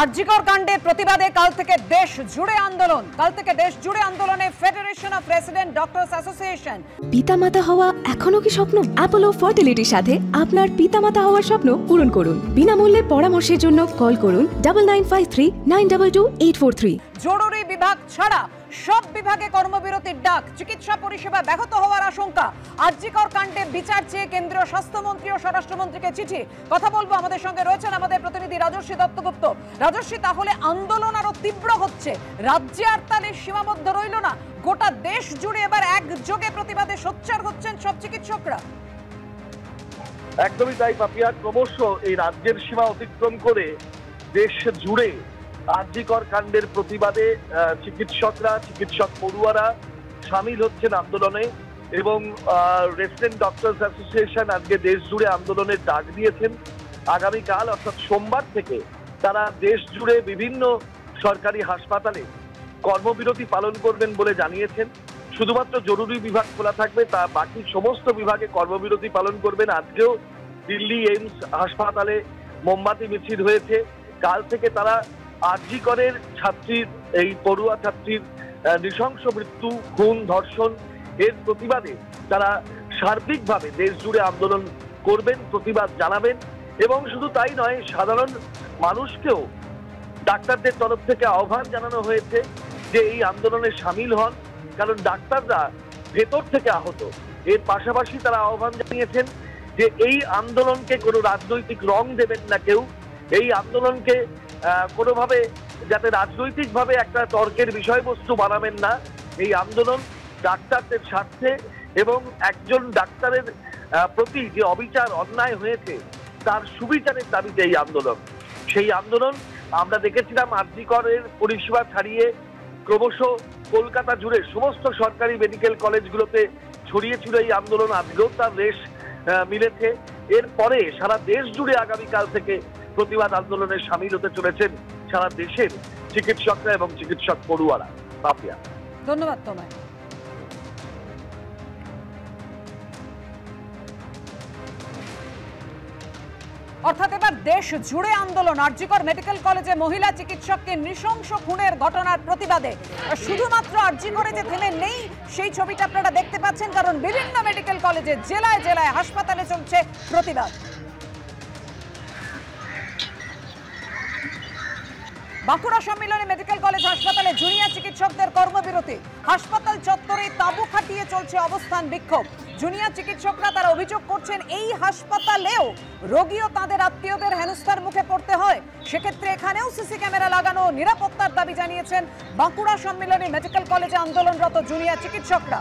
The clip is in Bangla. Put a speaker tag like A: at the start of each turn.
A: আরজিকর কাণ্ডের প্রতিবাদে কাল থেকে দেশ জুড়ে আন্দোলনে federation of resident doctors association.
B: পিতামাতা হওয়া এখনো কি স্বপ্ন? অ্যাপোলো ফার্টিলিটির সাথে আপনার পিতামাতা হওয়ার স্বপ্ন পূরণ করুন। বিনামূল্যে পরামর্শের জন্য কল করুন 9953922843।
A: জরুরি বিভাগ ছাড়া সব বিভাগে কর্মবিরতির ডাক, চিকিৎসা পরিষেবা ব্যাহত হওয়ার আশঙ্কা। আরজিকর কাণ্ডে বিচার চেয়ে কেন্দ্রীয় স্বাস্থ্যমন্ত্রী ও স্বরাষ্ট্রমন্ত্রীকে চিঠি। কথা বলবো, আমাদের সঙ্গে রয়েছেন আমাদের প্রতিনিধি রাজস্বী দত্তগুপ্ত। রাজস্বী, তাহলে আন্দোলন আরো তীব্র হচ্ছে, রাজ্যে আর তাহলে সীমাবদ্ধ রইল না, গোটা দেশ জুড়ে এবার একযোগে প্রতিবাদে সোচ্চার হচ্ছেন সব চিকিৎসকরা।
C: একদমই তাই পাপিয়া, ক্রমশ এই রাজ্যের সীমা অতিক্রম করে দেশ জুড়ে আরজিকর কাণ্ডের প্রতিবাদে চিকিৎসক পড়ুয়ারা সামিল হচ্ছেন আন্দোলনে এবং রেসিডেন্ট ডক্টরস অ্যাসোসিয়েশন আজকে দেশ জুড়ে আন্দোলনের ডাক দিয়েছেন। আগামীকাল অর্থাৎ সোমবার থেকে তারা দেশ জুড়ে বিভিন্ন সরকারি হাসপাতালে কর্মবিরতি পালন করবেন বলে জানিয়েছেন। শুধুমাত্র জরুরি বিভাগ খোলা থাকবে, তা বাকি সমস্ত বিভাগে কর্মবিরতি পালন করবেন। আজকেও দিল্লি এইমস হাসপাতালে মোমবাতি মিছিল হয়েছে। কাল থেকে তারা আরজিকরের ছাত্রীর, এই পড়ুয়া ছাত্রীর নৃশংস মৃত্যু, খুন, ধর্ষণ এর প্রতিবাদে তারা সার্বিকভাবে দেশ জুড়ে আন্দোলন করবেন, প্রতিবাদ জানাবেন। এবং শুধু তাই নয়, সাধারণ মানুষকেও ডাক্তারদের তরফ থেকে আহ্বান জানানো হয়েছে যে এই আন্দোলনে সামিল হন, কারণ ডাক্তাররা ভেতর থেকে আহত। এর পাশাপাশি তারা আহ্বান জানিয়েছেন যে এই আন্দোলনকে কোনো রাজনৈতিক রং দেবেন না কেউ, এই আন্দোলনকে কোনোভাবে যাতে রাজনৈতিকভাবে একটা তর্কের বিষয়বস্তু বানাবেন না। এই আন্দোলন ডাক্তারদের স্বার্থে এবং একজন ডাক্তারের প্রতি যে অবিচার অন্যায় হয়েছে তার সুবিচারের দাবিতে এই আন্দোলন। সেই আন্দোলন আমরা দেখেছিলাম আরজিকরের পরিষেবা ছাড়িয়ে ক্রমশ কলকাতা জুড়ে সমস্ত সরকারি মেডিকেল কলেজগুলোতে ছড়িয়েছিল এই আন্দোলন। আজকেও তার রেশ মিলেছে। এরপরে সারা দেশ জুড়ে আগামীকাল থেকে প্রতিবাদ আন্দোলনে সামিল হতে চলেছেন সারা দেশের চিকিৎসকরা এবং চিকিৎসক পড়ুয়ারা। পাপিয়া,
A: ধন্যবাদ তোমায়। অর্থাৎ এবার দেশ জুড়ে আন্দোলন আরজিকর মেডিকেল কলেজে মহিলা চিকিৎসককে নৃশংস খুনের ঘটনার প্রতিবাদে। শুধুমাত্র আরজিকরে যে থেমে নেই সেই ছবিটা আপনারা দেখতে পাচ্ছেন, কারণ বিভিন্ন মেডিকেল কলেজে জেলায় জেলায় হাসপাতালে চলছে প্রতিবাদ। বাঁকুড়া সম্মিলনী মেডিকেল কলেজ হাসপাতালে জুনিয়র চিকিৎসকদের কর্মবিরতি। হাসপাতাল চত্বরে তাঁবু খাটিয়ে চলছে অবস্থান বিক্ষোভ। জুনিয়র চিকিৎসকরা তারা অভিযোগ করছেন এই হাসপাতালেও রোগী ও তাদের আত্মীয়দের হেনস্থার মুখে পড়তে হয়। সেক্ষেত্রে এখানেও সিসি ক্যামেরা লাগানো, নিরাপত্তার দাবি জানিয়েছেন বাঁকুড়া সম্মিলনী মেডিকেল কলেজে আন্দোলনরত জুনিয়র চিকিৎসকরা।